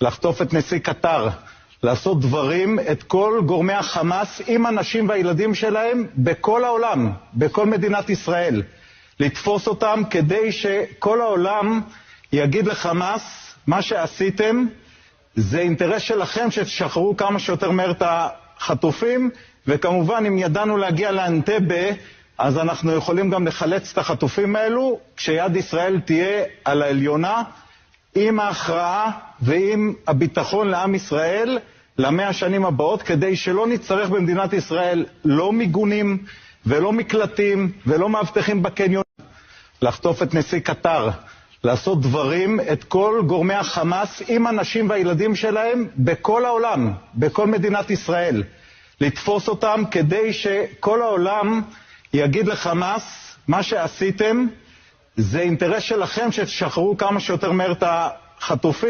לחטוף את נשיא קטר, לעשות דברים, את כל גורמי החמאס עם הנשים והילדים שלהם בכל העולם, בכל מדינת ישראל. לתפוס אותם כדי שכל העולם יגיד לחמאס, מה שעשיתם זה אינטרס שלכם שתשחררו כמה שיותר מהר את החטופים, וכמובן אם ידענו להגיע לאנטבה, אז אנחנו יכולים גם לחלץ את החטופים האלו, כשיד ישראל תהיה על העליונה, עם ההכרעה ועם הביטחון לעם ישראל, ל100 השנים הבאות, כדי שלא נצטרך במדינת ישראל לא מיגונים ולא מקלטים ולא מאבטחים בקניון. לחטוף את נשיא קטר, לעשות דברים, את כל גורמי החמאס עם הנשים והילדים שלהם בכל העולם, בכל מדינת ישראל. לתפוס אותם כדי שכל העולם יגיד לחמאס, מה שעשיתם זה אינטרס שלכם שתשחררו כמה שיותר מהר את החטופים.